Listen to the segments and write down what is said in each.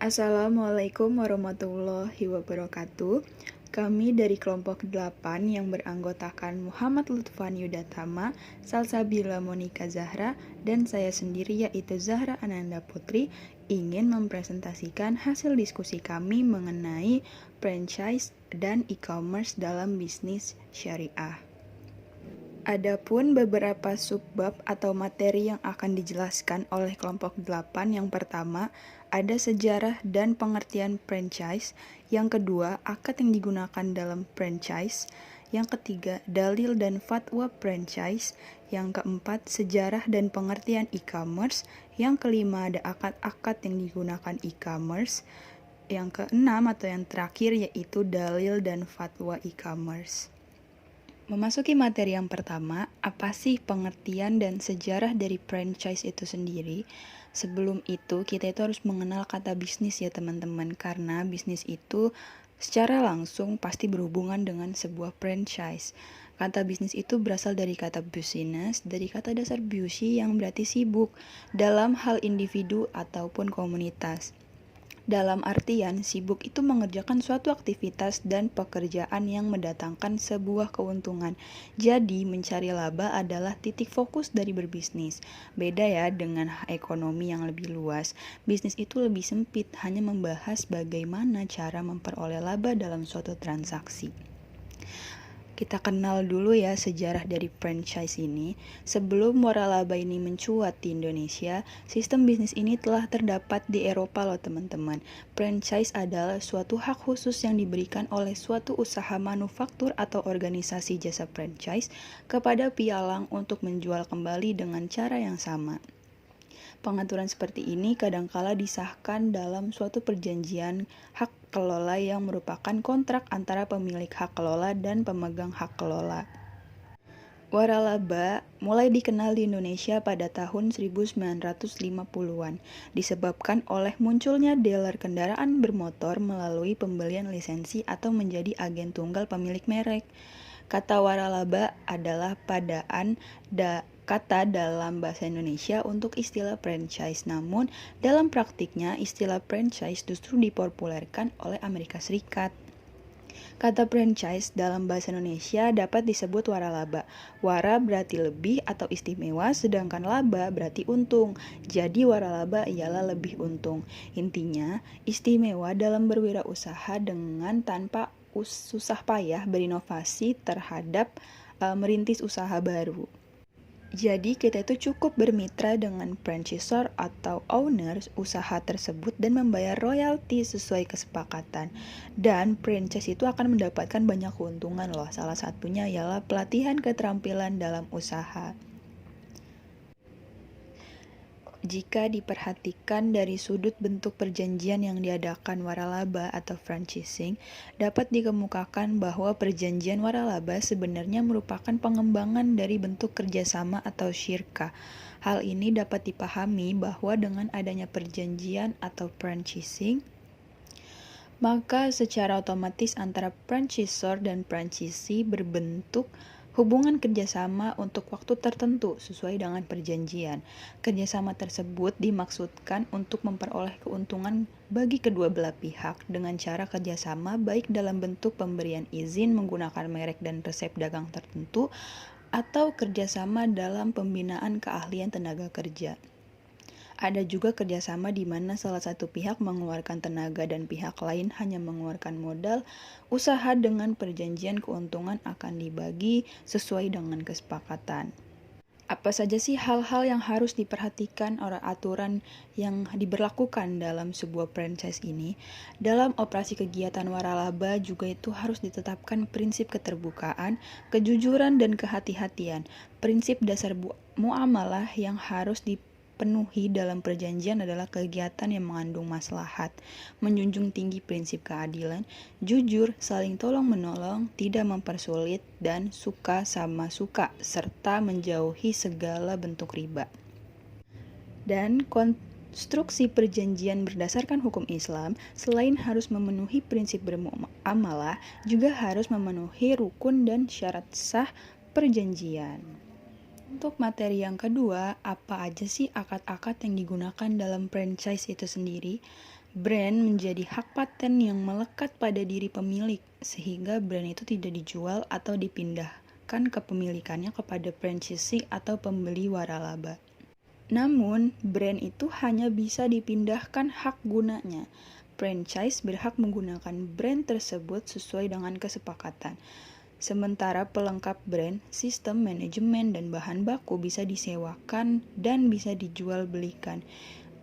Assalamualaikum warahmatullahi wabarakatuh. Kami dari kelompok 8 yang beranggotakan Muhammad Lutfan Yudatama, Salsabila Monika Zahra, dan saya sendiri yaitu Zahra Ananda Putri ingin mempresentasikan hasil diskusi kami mengenai franchise dan e-commerce dalam bisnis syariah. Adapun beberapa subbab atau materi yang akan dijelaskan oleh kelompok 8, yang pertama ada sejarah dan pengertian franchise, yang kedua akad yang digunakan dalam franchise, yang ketiga dalil dan fatwa franchise, yang keempat sejarah dan pengertian e-commerce, yang kelima ada akad-akad yang digunakan e-commerce, yang keenam atau yang terakhir yaitu dalil dan fatwa e-commerce. Memasuki materi yang pertama, apa sih pengertian dan sejarah dari franchise itu sendiri? Sebelum itu, kita itu harus mengenal kata bisnis ya teman-teman, karena bisnis itu secara langsung pasti berhubungan dengan sebuah franchise. Kata bisnis itu berasal dari kata business, dari kata dasar busy yang berarti sibuk, dalam hal individu ataupun komunitas. Dalam artian, sibuk itu mengerjakan suatu aktivitas dan pekerjaan yang mendatangkan sebuah keuntungan. Jadi, mencari laba adalah titik fokus dari berbisnis. Beda ya dengan ekonomi yang lebih luas. Bisnis itu lebih sempit, hanya membahas bagaimana cara memperoleh laba dalam suatu transaksi. Kita kenal dulu ya sejarah dari franchise ini. Sebelum waralaba ini mencuat di Indonesia, sistem bisnis ini telah terdapat di Eropa loh teman-teman. Franchise adalah suatu hak khusus yang diberikan oleh suatu usaha manufaktur atau organisasi jasa franchise kepada pialang untuk menjual kembali dengan cara yang sama. Pengaturan seperti ini kadangkala disahkan dalam suatu perjanjian hak kelola yang merupakan kontrak antara pemilik hak kelola dan pemegang hak kelola. Waralaba mulai dikenal di Indonesia pada tahun 1950-an, disebabkan oleh munculnya dealer kendaraan bermotor melalui pembelian lisensi atau menjadi agen tunggal pemilik merek. Kata waralaba adalah padaan kata dalam bahasa Indonesia untuk istilah franchise. Namun, dalam praktiknya istilah franchise justru dipopulerkan oleh Amerika Serikat. Kata franchise dalam bahasa Indonesia dapat disebut waralaba. Wara berarti lebih atau istimewa, sedangkan laba berarti untung. Jadi waralaba ialah lebih untung. Intinya, istimewa dalam berwirausaha dengan tanpa susah payah berinovasi terhadap merintis usaha baru. Jadi kita itu cukup bermitra dengan franchisor atau owners usaha tersebut dan membayar royalti sesuai kesepakatan. Dan franchise itu akan mendapatkan banyak keuntungan loh. Salah satunya ialah pelatihan keterampilan dalam usaha. Jika diperhatikan dari sudut bentuk perjanjian yang diadakan waralaba atau franchising, dapat dikemukakan bahwa perjanjian waralaba sebenarnya merupakan pengembangan dari bentuk kerjasama atau syirkah. Hal ini dapat dipahami bahwa dengan adanya perjanjian atau franchising, maka secara otomatis antara franchisor dan franchisee berbentuk hubungan kerjasama untuk waktu tertentu sesuai dengan perjanjian. Kerjasama tersebut dimaksudkan untuk memperoleh keuntungan bagi kedua belah pihak dengan cara kerjasama baik dalam bentuk pemberian izin menggunakan merek dan resep dagang tertentu atau kerjasama dalam pembinaan keahlian tenaga kerja. Ada juga kerjasama di mana salah satu pihak mengeluarkan tenaga dan pihak lain hanya mengeluarkan modal. Usaha dengan perjanjian keuntungan akan dibagi sesuai dengan kesepakatan. Apa saja sih hal-hal yang harus diperhatikan oleh aturan yang diberlakukan dalam sebuah franchise ini? Dalam operasi kegiatan waralaba juga itu harus ditetapkan prinsip keterbukaan, kejujuran, dan kehati-hatian. Prinsip dasar muamalah yang harus penuhi dalam perjanjian adalah kegiatan yang mengandung maslahat, menjunjung tinggi prinsip keadilan, jujur, saling tolong-menolong, tidak mempersulit, dan suka sama suka, serta menjauhi segala bentuk riba. Dan konstruksi perjanjian berdasarkan hukum Islam, selain harus memenuhi prinsip bermuamalah, juga harus memenuhi rukun dan syarat sah perjanjian. Untuk materi yang kedua, apa aja sih akad-akad yang digunakan dalam franchise itu sendiri? Brand menjadi hak paten yang melekat pada diri pemilik, sehingga brand itu tidak dijual atau dipindahkan kepemilikannya kepada franchisee atau pembeli waralaba. Namun, brand itu hanya bisa dipindahkan hak gunanya. Franchise berhak menggunakan brand tersebut sesuai dengan kesepakatan. Sementara pelengkap brand, sistem manajemen, dan bahan baku bisa disewakan dan bisa dijual belikan.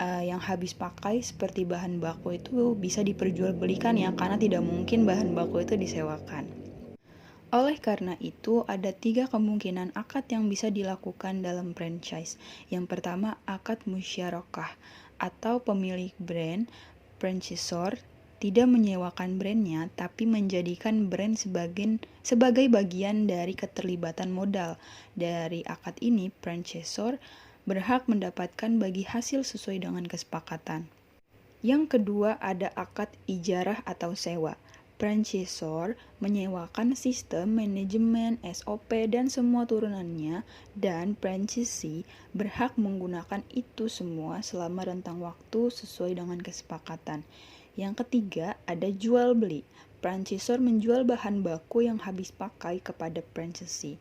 Yang habis pakai seperti bahan baku itu bisa diperjualbelikan ya, karena tidak mungkin bahan baku itu disewakan. Oleh karena itu, ada 3 kemungkinan akad yang bisa dilakukan dalam franchise. Yang pertama, akad musyarakah atau pemilik brand, franchisor, tidak menyewakan brandnya, tapi menjadikan brand sebagai bagian dari keterlibatan modal. Dari akad ini, franchisor berhak mendapatkan bagi hasil sesuai dengan kesepakatan. Yang kedua, ada akad ijarah atau sewa. Franchisor menyewakan sistem manajemen, SOP, dan semua turunannya, dan franchisee berhak menggunakan itu semua selama rentang waktu sesuai dengan kesepakatan. Yang ketiga, ada jual beli. Franchisor menjual bahan baku yang habis pakai kepada franchisee.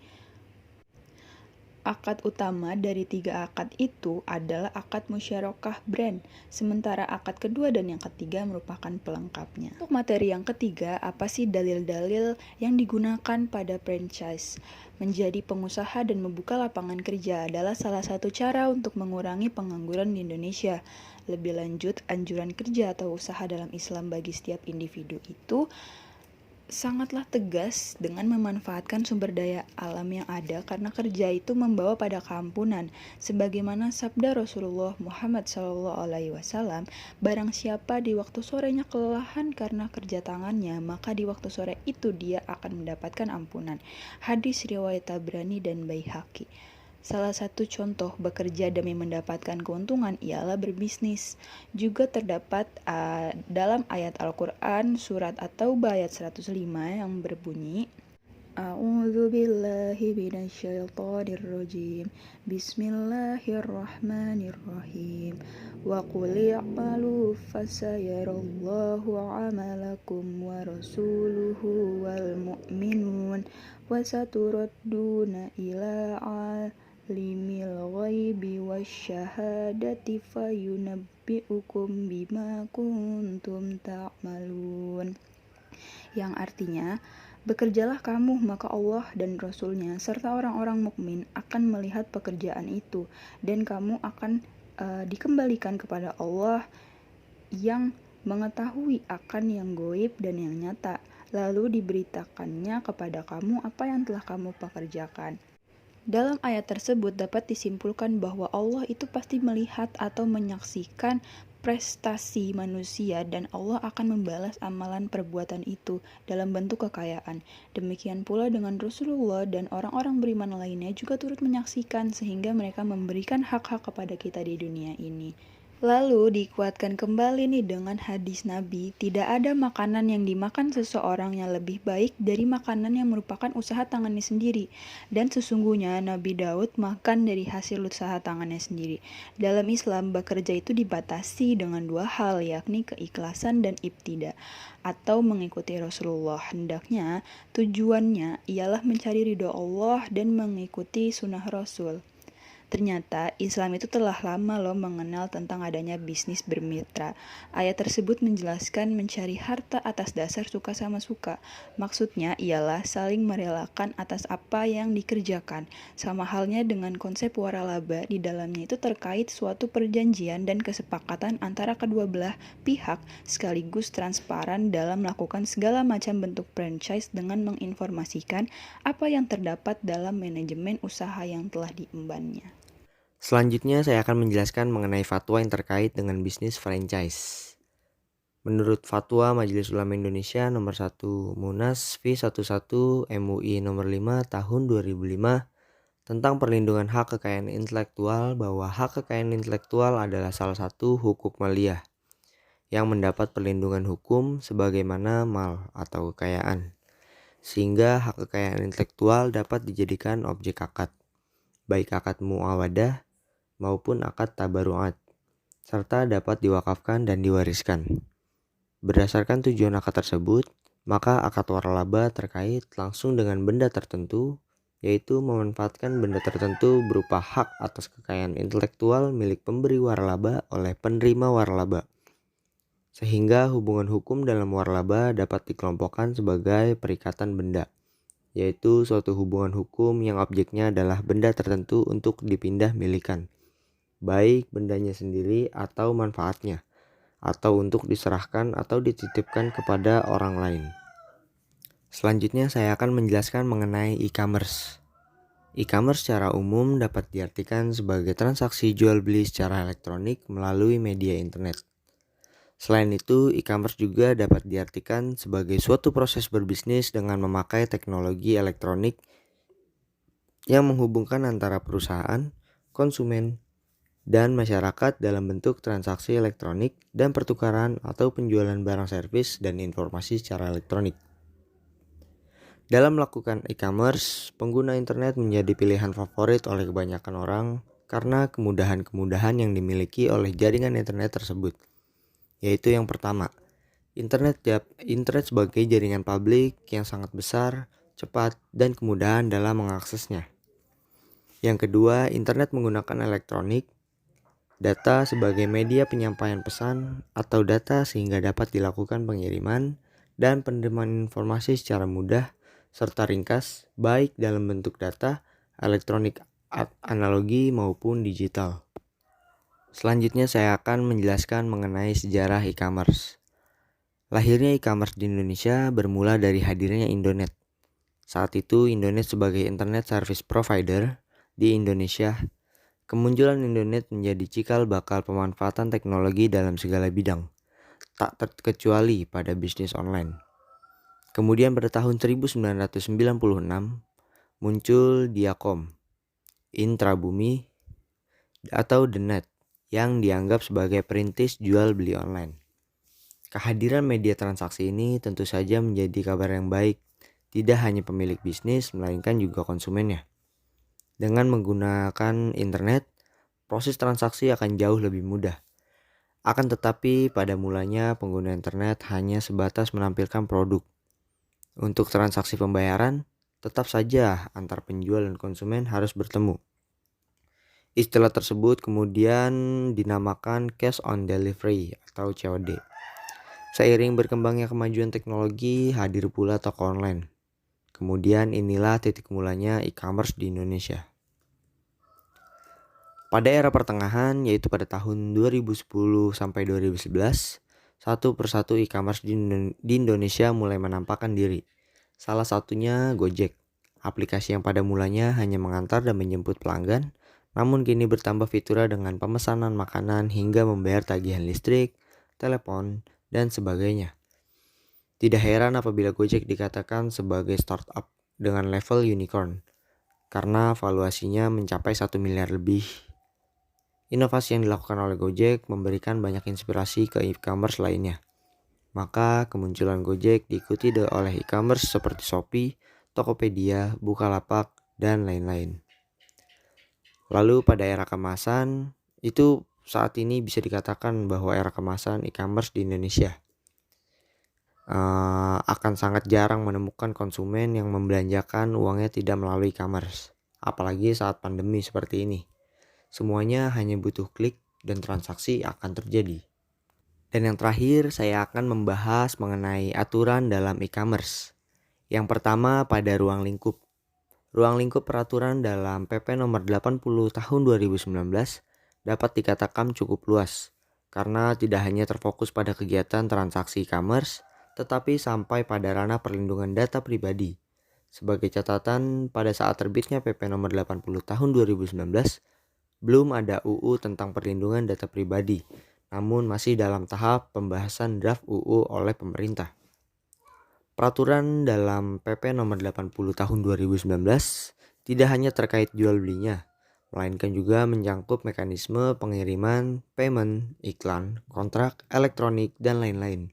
Akad utama dari 3 akad itu adalah akad musyarakah brand, sementara akad kedua dan yang ketiga merupakan pelengkapnya. Untuk materi yang ketiga, apa sih dalil-dalil yang digunakan pada franchise? Menjadi pengusaha dan membuka lapangan kerja adalah salah satu cara untuk mengurangi pengangguran di Indonesia. Lebih lanjut, anjuran kerja atau usaha dalam Islam bagi setiap individu itu sangatlah tegas dengan memanfaatkan sumber daya alam yang ada, karena kerja itu membawa pada keampunan. Sebagaimana sabda Rasulullah Muhammad SAW, barang siapa di waktu sorenya kelelahan karena kerja tangannya, maka di waktu sore itu dia akan mendapatkan ampunan. Hadis riwayat Tabrani dan Baihaqi. Salah satu contoh bekerja demi mendapatkan keuntungan ialah berbisnis. Juga terdapat dalam ayat Al-Quran surat At-Taubah ayat 105 yang berbunyi, A'udzu billahi minasyaitonir rajim. Bismillahirrahmanirrahim. Wa qul i'malu fasayarallahu 'amalakum wa rasuluhu wal mu'minun wa saturadduna ila alimil ghaibi wasyahadati fayunabbi'ukum bima kuntum ta'malun. Yang artinya, bekerjalah kamu, maka Allah dan Rasul-Nya serta orang-orang mukmin akan melihat pekerjaan itu, dan kamu akan dikembalikan kepada Allah yang mengetahui akan yang gaib dan yang nyata, lalu diberitakannya kepada kamu apa yang telah kamu pekerjakan. Dalam ayat tersebut dapat disimpulkan bahwa Allah itu pasti melihat atau menyaksikan prestasi manusia, dan Allah akan membalas amalan perbuatan itu dalam bentuk kekayaan. Demikian pula dengan Rasulullah dan orang-orang beriman lainnya juga turut menyaksikan, sehingga mereka memberikan hak-hak kepada kita di dunia ini. Lalu dikuatkan kembali nih dengan hadis Nabi, tidak ada makanan yang dimakan seseorang yang lebih baik dari makanan yang merupakan usaha tangannya sendiri. Dan sesungguhnya Nabi Daud makan dari hasil usaha tangannya sendiri. Dalam Islam, bekerja itu dibatasi dengan 2 hal, yakni keikhlasan dan ibtida, atau mengikuti Rasulullah. Hendaknya tujuannya ialah mencari ridho Allah dan mengikuti sunnah Rasul. Ternyata Islam itu telah lama loh mengenal tentang adanya bisnis bermitra. Ayat tersebut menjelaskan mencari harta atas dasar suka sama suka. Maksudnya ialah saling merelakan atas apa yang dikerjakan. Sama halnya dengan konsep waralaba, di dalamnya itu terkait suatu perjanjian dan kesepakatan antara kedua belah pihak, sekaligus transparan dalam melakukan segala macam bentuk franchise dengan menginformasikan apa yang terdapat dalam manajemen usaha yang telah diembannya. Selanjutnya saya akan menjelaskan mengenai fatwa yang terkait dengan bisnis franchise. Menurut Fatwa Majelis Ulama Indonesia nomor 1 Munas V11 MUI nomor 5 tahun 2005 tentang perlindungan hak kekayaan intelektual, bahwa hak kekayaan intelektual adalah salah satu hukum maliyah yang mendapat perlindungan hukum sebagaimana mal atau kekayaan, sehingga hak kekayaan intelektual dapat dijadikan objek akad, baik akad muawadah maupun akad tabaruat. serta dapat diwakafkan dan diwariskan. Berdasarkan tujuan akad tersebut, maka akad waralaba terkait langsung dengan benda tertentu, yaitu memanfaatkan benda tertentu berupa hak atas kekayaan intelektual milik pemberi waralaba oleh penerima waralaba. Sehingga hubungan hukum dalam waralaba dapat dikelompokkan sebagai perikatan benda, yaitu suatu hubungan hukum yang objeknya adalah benda tertentu untuk dipindah milikan, baik bendanya sendiri atau manfaatnya, atau untuk diserahkan atau dititipkan kepada orang lain. Selanjutnya saya akan menjelaskan mengenai e-commerce. E-commerce secara umum dapat diartikan sebagai transaksi jual beli secara elektronik melalui media internet. Selain itu, e-commerce juga dapat diartikan sebagai suatu proses berbisnis dengan memakai teknologi elektronik yang menghubungkan antara perusahaan, konsumen, dan masyarakat dalam bentuk transaksi elektronik dan pertukaran atau penjualan barang servis dan informasi secara elektronik. Dalam melakukan e-commerce, pengguna internet menjadi pilihan favorit oleh kebanyakan orang karena kemudahan-kemudahan yang dimiliki oleh jaringan internet tersebut. Yaitu yang pertama, internet sebagai jaringan publik yang sangat besar, cepat, dan kemudahan dalam mengaksesnya. Yang kedua, internet menggunakan elektronik, data sebagai media penyampaian pesan atau data sehingga dapat dilakukan pengiriman dan penerimaan informasi secara mudah serta ringkas, baik dalam bentuk data, elektronik analogi maupun digital. Selanjutnya saya akan menjelaskan mengenai sejarah e-commerce. Lahirnya e-commerce di Indonesia bermula dari hadirnya Indonet. Saat itu Indonet sebagai internet service provider di Indonesia. Kemunculan Indonet menjadi cikal bakal pemanfaatan teknologi dalam segala bidang, tak terkecuali pada bisnis online. Kemudian pada tahun 1996 muncul Diacom, Intrabumi, atau The Net yang dianggap sebagai perintis jual beli online. Kehadiran media transaksi ini tentu saja menjadi kabar yang baik, tidak hanya pemilik bisnis melainkan juga konsumennya. Dengan menggunakan internet, proses transaksi akan jauh lebih mudah. Akan tetapi pada mulanya pengguna internet hanya sebatas menampilkan produk. Untuk transaksi pembayaran, tetap saja antar penjual dan konsumen harus bertemu. Istilah tersebut kemudian dinamakan cash on delivery atau COD. Seiring berkembangnya kemajuan teknologi, hadir pula toko online. Kemudian inilah titik mulanya e-commerce di Indonesia. Pada era pertengahan, yaitu pada tahun 2010 sampai 2011, satu persatu e-commerce di Indonesia mulai menampakkan diri. Salah satunya Gojek, aplikasi yang pada mulanya hanya mengantar dan menjemput pelanggan, namun kini bertambah fitur dengan pemesanan makanan hingga membayar tagihan listrik, telepon, dan sebagainya. Tidak heran apabila Gojek dikatakan sebagai startup dengan level unicorn, karena valuasinya mencapai 1 miliar lebih. Inovasi yang dilakukan oleh Gojek memberikan banyak inspirasi ke e-commerce lainnya. Maka kemunculan Gojek diikuti oleh e-commerce seperti Shopee, Tokopedia, Bukalapak, dan lain-lain. Lalu pada era kemasan, itu saat ini bisa dikatakan bahwa era kemasan e-commerce di Indonesia akan sangat jarang menemukan konsumen yang membelanjakan uangnya tidak melalui e-commerce. Apalagi saat pandemi seperti ini. Semuanya hanya butuh klik dan transaksi akan terjadi. Dan yang terakhir saya akan membahas mengenai aturan dalam e-commerce. Yang pertama pada ruang lingkup. Ruang lingkup peraturan dalam PP nomor 80 tahun 2019 dapat dikatakan cukup luas karena tidak hanya terfokus pada kegiatan transaksi e-commerce tetapi sampai pada ranah perlindungan data pribadi. Sebagai catatan, pada saat terbitnya PP nomor 80 tahun 2019 belum ada UU tentang perlindungan data pribadi, namun masih dalam tahap pembahasan draft UU oleh pemerintah. Peraturan dalam PP nomor 80 tahun 2019 tidak hanya terkait jual belinya, melainkan juga menyangkut mekanisme pengiriman, payment, iklan, kontrak, elektronik, dan lain-lain.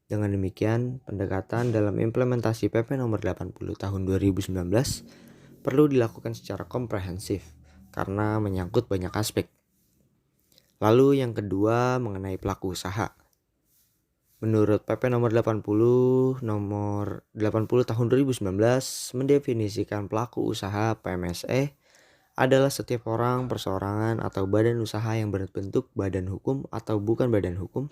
Dengan demikian, pendekatan dalam implementasi PP nomor 80 tahun 2019 perlu dilakukan secara komprehensif karena menyangkut banyak aspek. Lalu yang kedua mengenai pelaku usaha. Menurut PP nomor 80 tahun 2019 mendefinisikan pelaku usaha PMSE adalah setiap orang, perseorangan, atau badan usaha yang berbentuk badan hukum atau bukan badan hukum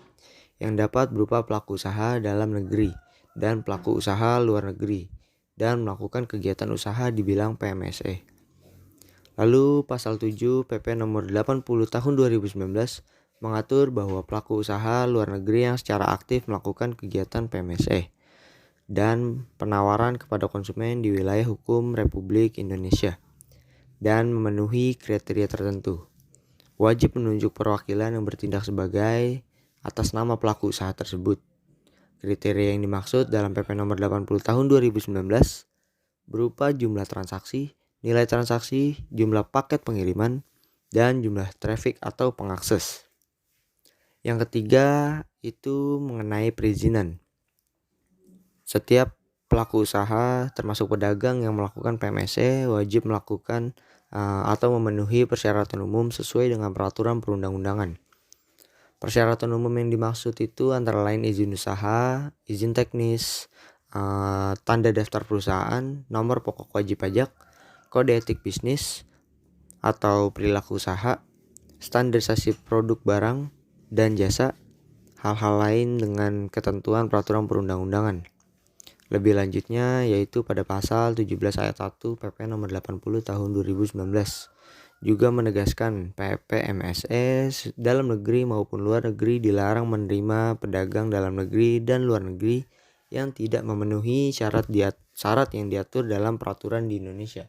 yang dapat berupa pelaku usaha dalam negeri dan pelaku usaha luar negeri dan melakukan kegiatan usaha dibilang PMSE. Lalu pasal 7 PP nomor 80 tahun 2019 mengatur bahwa pelaku usaha luar negeri yang secara aktif melakukan kegiatan PMSE dan penawaran kepada konsumen di wilayah hukum Republik Indonesia dan memenuhi kriteria tertentu, wajib menunjuk perwakilan yang bertindak sebagai atas nama pelaku usaha tersebut. Kriteria yang dimaksud dalam PP nomor 80 tahun 2019 berupa jumlah transaksi, nilai transaksi, jumlah paket pengiriman, dan jumlah traffic atau pengakses. Yang ketiga itu mengenai perizinan. Setiap pelaku usaha termasuk pedagang yang melakukan PMSE wajib melakukan atau memenuhi persyaratan umum sesuai dengan peraturan perundang-undangan. Persyaratan umum yang dimaksud itu antara lain izin usaha, izin teknis, tanda daftar perusahaan, nomor pokok wajib pajak, kode etik bisnis atau perilaku usaha, standarisasi produk barang dan jasa, hal-hal lain dengan ketentuan peraturan perundang-undangan. Lebih lanjutnya yaitu pada pasal 17 ayat 1 PP nomor 80 tahun 2019 juga menegaskan PMSE dalam negeri maupun luar negeri dilarang menerima pedagang dalam negeri dan luar negeri yang tidak memenuhi syarat yang diatur dalam peraturan di Indonesia.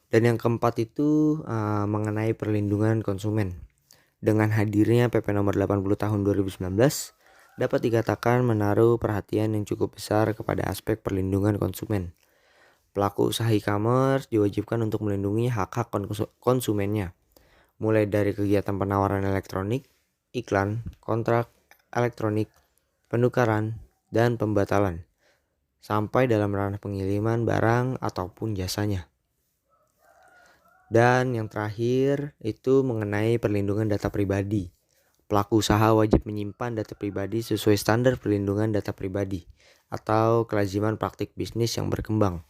Dan yang keempat itu mengenai perlindungan konsumen. Dengan hadirnya PP nomor 80 tahun 2019 dapat dikatakan menaruh perhatian yang cukup besar kepada aspek perlindungan konsumen. Pelaku usaha e-commerce diwajibkan untuk melindungi hak-hak konsumennya, mulai dari kegiatan penawaran elektronik, iklan, kontrak elektronik, penukaran, dan pembatalan, sampai dalam ranah pengiriman barang ataupun jasanya. Dan yang terakhir itu mengenai perlindungan data pribadi. Pelaku usaha wajib menyimpan data pribadi sesuai standar perlindungan data pribadi atau kelaziman praktik bisnis yang berkembang.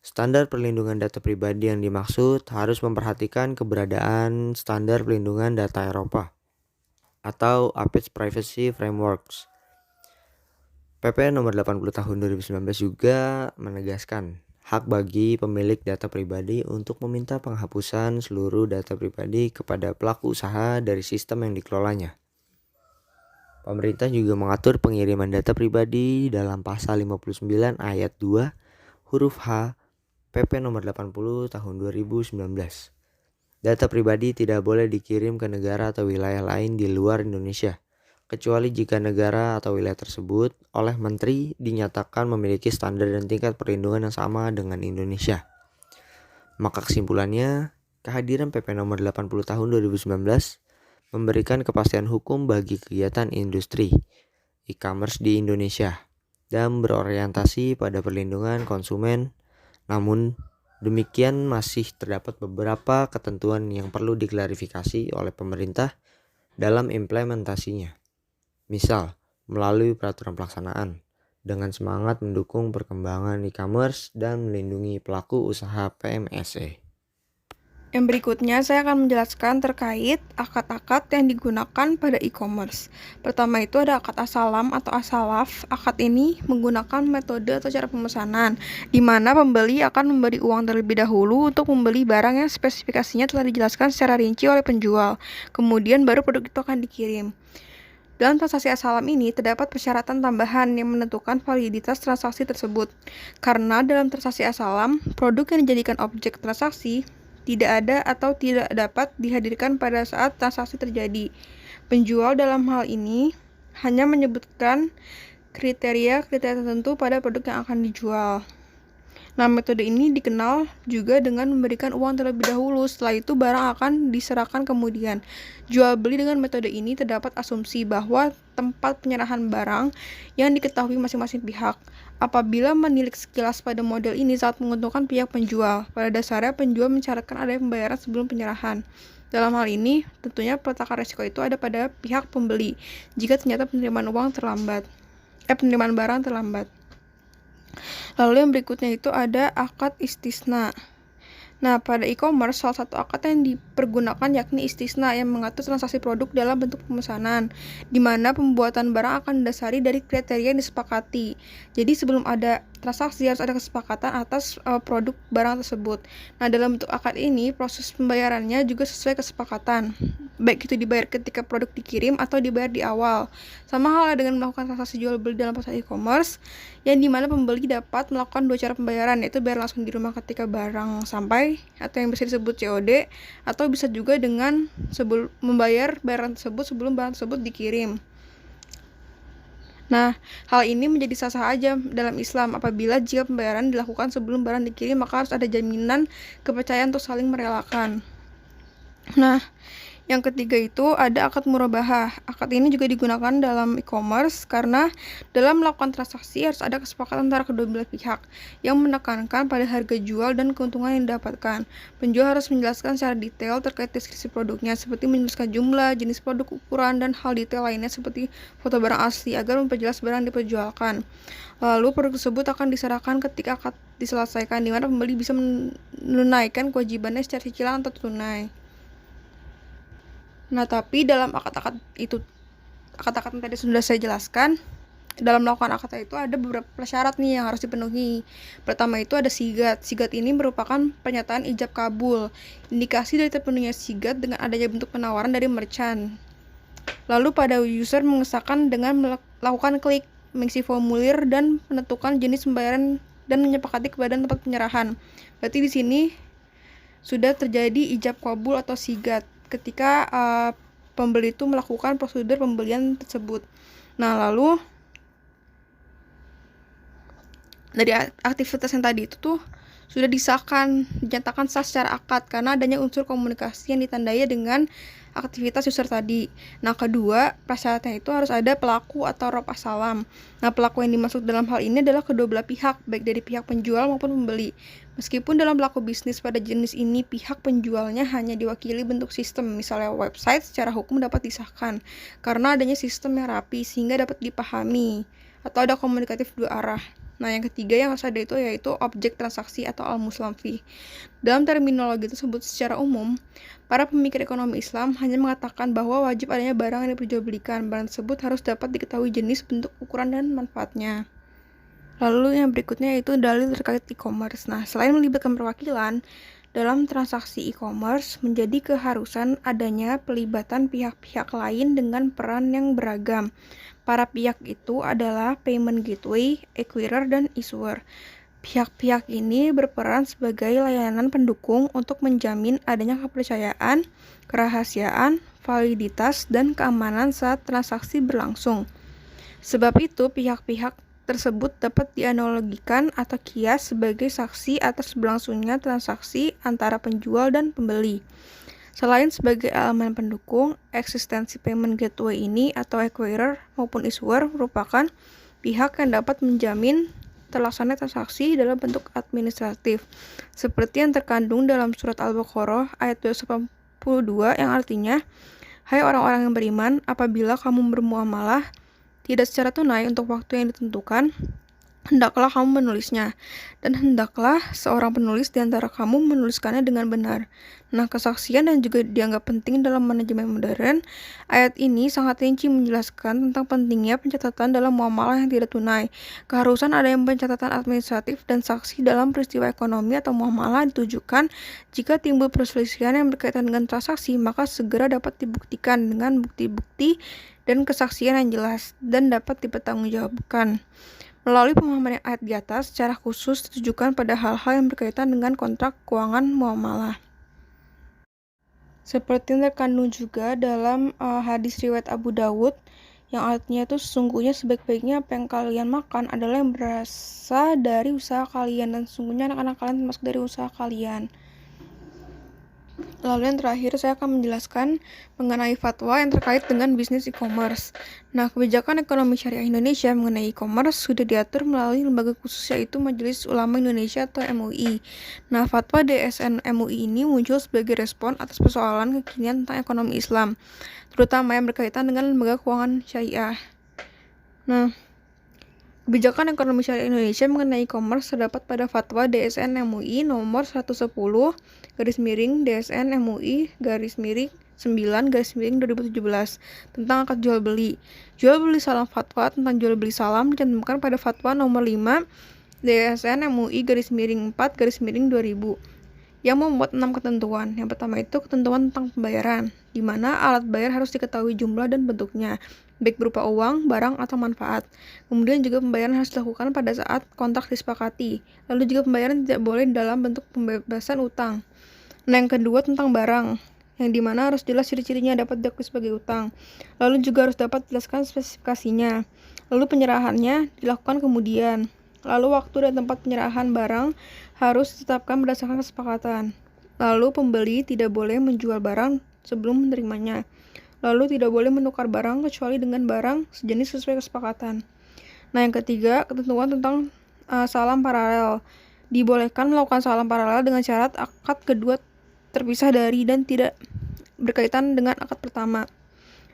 Standar perlindungan data pribadi yang dimaksud harus memperhatikan keberadaan standar perlindungan data Eropa atau APEX Privacy Frameworks. PP nomor 80 tahun 2019 juga menegaskan hak bagi pemilik data pribadi untuk meminta penghapusan seluruh data pribadi kepada pelaku usaha dari sistem yang dikelolanya. Pemerintah juga mengatur pengiriman data pribadi dalam pasal 59 ayat 2 huruf H PP nomor 80 tahun 2019. Data pribadi tidak boleh dikirim ke negara atau wilayah lain di luar Indonesia, kecuali jika negara atau wilayah tersebut oleh menteri dinyatakan memiliki standar dan tingkat perlindungan yang sama dengan Indonesia. Maka kesimpulannya, kehadiran PP nomor 80 tahun 2019 memberikan kepastian hukum bagi kegiatan industri e-commerce di Indonesia dan berorientasi pada perlindungan konsumen. Namun demikian masih terdapat beberapa ketentuan yang perlu diklarifikasi oleh pemerintah dalam implementasinya. Misal, melalui peraturan pelaksanaan, dengan semangat mendukung perkembangan e-commerce dan melindungi pelaku usaha PMSE. Yang berikutnya saya akan menjelaskan terkait akad-akad yang digunakan pada e-commerce. Pertama itu ada akad asalam atau asalaf. Akad ini menggunakan metode atau cara pemesanan, di mana pembeli akan memberi uang terlebih dahulu untuk membeli barang yang spesifikasinya telah dijelaskan secara rinci oleh penjual. Kemudian baru produk itu akan dikirim. Dalam transaksi asalam ini terdapat persyaratan tambahan yang menentukan validitas transaksi tersebut. Karena dalam transaksi asalam, produk yang dijadikan objek transaksi tidak ada atau tidak dapat dihadirkan pada saat transaksi terjadi. Penjual dalam hal ini hanya menyebutkan kriteria tertentu pada produk yang akan dijual. Nah, metode ini dikenal juga dengan memberikan uang terlebih dahulu, setelah itu barang akan diserahkan kemudian. Jual beli dengan metode ini terdapat asumsi bahwa tempat penyerahan barang yang diketahui masing-masing pihak. Apabila menilik sekilas pada model ini sangat menguntungkan pihak penjual. Pada dasarnya penjual mensyaratkan adanya pembayaran sebelum penyerahan. Dalam hal ini, tentunya peletakan resiko itu ada pada pihak pembeli jika ternyata penerimaan barang terlambat. Lalu yang berikutnya itu ada akad istisna. Nah, pada e-commerce, salah satu akad yang dipergunakan yakni istisna yang mengatur transaksi produk dalam bentuk pemesanan, di mana pembuatan barang akan didasari dari kriteria yang disepakati. Jadi sebelum ada transaksi harus ada kesepakatan atas produk barang tersebut. Nah, dalam bentuk akad ini, proses pembayarannya juga sesuai kesepakatan. Baik itu dibayar ketika produk dikirim atau dibayar di awal. Sama halnya dengan melakukan transaksi jual beli dalam pasar e-commerce, yang dimana pembeli dapat melakukan dua cara pembayaran, yaitu bayar langsung di rumah ketika barang sampai atau yang bisa disebut COD, atau bisa juga dengan membayar barang tersebut sebelum barang tersebut dikirim. Nah, hal ini menjadi sah-sah aja dalam Islam apabila jika pembayaran dilakukan sebelum barang dikirim, maka harus ada jaminan kepercayaan untuk saling merelakan. Nah, yang ketiga itu ada akad murabahah. Akad ini juga digunakan dalam e-commerce karena dalam melakukan transaksi harus ada kesepakatan antara kedua belah pihak yang menekankan pada harga jual dan keuntungan yang didapatkan. Penjual harus menjelaskan secara detail terkait deskripsi produknya, seperti menjelaskan jumlah, jenis produk, ukuran, dan hal detail lainnya seperti foto barang asli agar memperjelas barang yang diperjualkan. Lalu produk tersebut akan diserahkan ketika akad diselesaikan, di mana pembeli bisa menunaikan kewajibannya secara cicilan atau tunai. Nah, tapi dalam akad-akad yang tadi sudah saya jelaskan, dalam melakukan akad itu ada beberapa syarat nih yang harus dipenuhi. Pertama itu ada sigat. Sigat ini merupakan pernyataan ijab kabul, indikasi dari terpenuhinya sigat dengan adanya bentuk penawaran dari merchant. Lalu pada user mengesahkan dengan melakukan klik, mengisi formulir, dan menentukan jenis pembayaran dan menyepakati kepada tempat penyerahan. Berarti di sini sudah terjadi ijab kabul atau sigat ketika pembeli itu melakukan prosedur pembelian tersebut. Nah, lalu dari aktivitas yang tadi itu tuh sudah dinyatakan sah secara akad karena adanya unsur komunikasi yang ditandai dengan aktivitas user tadi. Nah, kedua, prasyaratnya itu harus ada pelaku atau rob asalam. Nah, pelaku yang dimaksud dalam hal ini adalah kedua belah pihak, baik dari pihak penjual maupun pembeli. Meskipun dalam pelaku bisnis pada jenis ini pihak penjualnya hanya diwakili bentuk sistem, misalnya website, secara hukum dapat disahkan karena adanya sistem yang rapi sehingga dapat dipahami atau ada komunikatif dua arah. Nah, yang ketiga yang harus ada itu yaitu objek transaksi atau al-muslam fih. Dalam terminologi tersebut secara umum, para pemikir ekonomi Islam hanya mengatakan bahwa wajib adanya barang yang diperjualbelikan. Barang tersebut harus dapat diketahui jenis, bentuk, ukuran, dan manfaatnya. Lalu yang berikutnya yaitu dalil terkait e-commerce. Nah, selain melibatkan perwakilan, dalam transaksi e-commerce menjadi keharusan adanya pelibatan pihak-pihak lain dengan peran yang beragam. Para pihak itu adalah payment gateway, acquirer, dan issuer. Pihak-pihak ini berperan sebagai layanan pendukung untuk menjamin adanya kepercayaan, kerahasiaan, validitas, dan keamanan saat transaksi berlangsung. Sebab itu, pihak-pihak tersebut dapat dianalogikan atau kias sebagai saksi atas berlangsungnya transaksi antara penjual dan pembeli. Selain sebagai elemen pendukung, eksistensi payment gateway ini atau acquirer maupun issuer merupakan pihak yang dapat menjamin terlaksana transaksi dalam bentuk administratif, seperti yang terkandung dalam surat Al-Baqarah ayat 282 yang artinya, "Hai orang-orang yang beriman, apabila kamu bermuamalah tidak secara tunai untuk waktu yang ditentukan, hendaklah kamu menulisnya, dan hendaklah seorang penulis di antara kamu menuliskannya dengan benar." Nah, kesaksian dan juga dianggap penting dalam manajemen modern. Ayat ini sangat rinci menjelaskan tentang pentingnya pencatatan dalam muamalah yang tidak tunai. Keharusan adanya pencatatan administratif dan saksi dalam peristiwa ekonomi atau muamalah ditujukan jika timbul perselisihan yang berkaitan dengan transaksi, maka segera dapat dibuktikan dengan bukti-bukti dan kesaksian yang jelas dan dapat dipertanggungjawabkan. Melalui pemahaman ayat di atas, secara khusus ditujukan pada hal-hal yang berkaitan dengan kontrak keuangan muamalah. Seperti yang terkandung juga dalam hadis riwayat Abu Dawud, yang artinya itu sesungguhnya sebaik-baiknya apa yang kalian makan adalah yang berasal dari usaha kalian, dan sesungguhnya anak-anak kalian termasuk dari usaha kalian. Lalu yang terakhir, saya akan menjelaskan mengenai fatwa yang terkait dengan bisnis e-commerce. Nah, kebijakan ekonomi syariah Indonesia mengenai e-commerce sudah diatur melalui lembaga khusus yaitu Majelis Ulama Indonesia atau MUI. Nah, fatwa DSN MUI ini muncul sebagai respon atas persoalan kekinian tentang ekonomi Islam, terutama yang berkaitan dengan lembaga keuangan syariah. Nah, kebijakan ekonomi syariah Indonesia mengenai e-commerce terdapat pada Fatwa DSN MUI nomor 110 DSN MUI 9/2017 tentang akad jual beli. Jual beli salam fatwa tentang jual beli salam dicantumkan pada Fatwa nomor 5 DSN MUI 4/2000 yang memuat 6 ketentuan. Yang pertama itu ketentuan tentang pembayaran, di mana alat bayar harus diketahui jumlah dan bentuknya, baik berupa uang, barang, atau manfaat. Kemudian juga pembayaran harus dilakukan pada saat kontrak disepakati. Lalu juga pembayaran tidak boleh dalam bentuk pembebasan utang. Nah, yang kedua tentang barang, yang dimana harus jelas ciri-cirinya dapat diakui sebagai utang. Lalu juga harus dapat dijelaskan spesifikasinya. Lalu penyerahannya dilakukan kemudian. Lalu waktu dan tempat penyerahan barang harus ditetapkan berdasarkan kesepakatan. Lalu pembeli tidak boleh menjual barang sebelum menerimanya. Lalu tidak boleh menukar barang kecuali dengan barang sejenis sesuai kesepakatan. Nah, yang ketiga, ketentuan tentang salam paralel. Dibolehkan melakukan salam paralel dengan syarat akad kedua terpisah dari dan tidak berkaitan dengan akad pertama.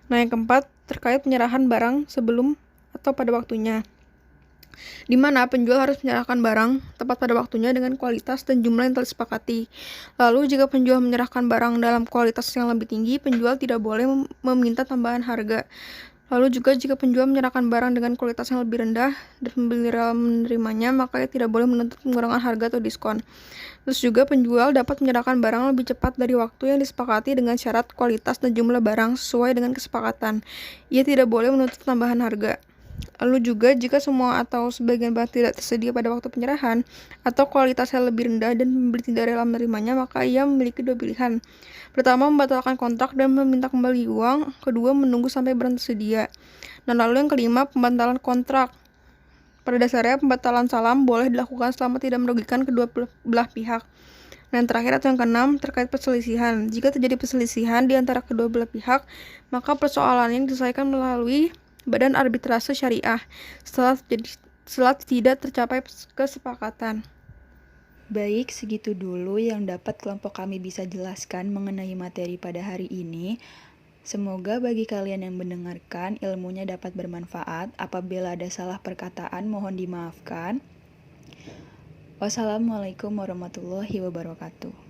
Nah, yang keempat, terkait penyerahan barang sebelum atau pada waktunya, di mana penjual harus menyerahkan barang tepat pada waktunya dengan kualitas dan jumlah yang telah disepakati. Lalu jika penjual menyerahkan barang dalam kualitas yang lebih tinggi, penjual tidak boleh meminta tambahan harga. Lalu juga jika penjual menyerahkan barang dengan kualitas yang lebih rendah dan pembeli rela menerimanya, maka ia tidak boleh menuntut pengurangan harga atau diskon. Terus juga penjual dapat menyerahkan barang lebih cepat dari waktu yang disepakati dengan syarat kualitas dan jumlah barang sesuai dengan kesepakatan. Ia tidak boleh menuntut tambahan harga. Lalu juga jika semua atau sebagian barang tidak tersedia pada waktu penyerahan atau kualitasnya lebih rendah dan pembeli tidak rela menerimanya, maka ia memiliki dua pilihan. Pertama, membatalkan kontrak dan meminta kembali uang. Kedua, menunggu sampai barang tersedia. Dan lalu yang kelima, pembatalan kontrak. Pada dasarnya, pembatalan salam boleh dilakukan selama tidak merugikan kedua belah pihak. Dan terakhir atau yang keenam, terkait perselisihan. Jika terjadi perselisihan di antara kedua belah pihak, maka persoalannya diselesaikan melalui Badan Arbitrase Syariah setelah tidak tercapai kesepakatan. Baik, segitu dulu yang dapat kelompok kami bisa jelaskan mengenai materi pada hari ini. Semoga bagi kalian yang mendengarkan ilmunya dapat bermanfaat. Apabila ada salah perkataan mohon dimaafkan. Wassalamualaikum warahmatullahi wabarakatuh.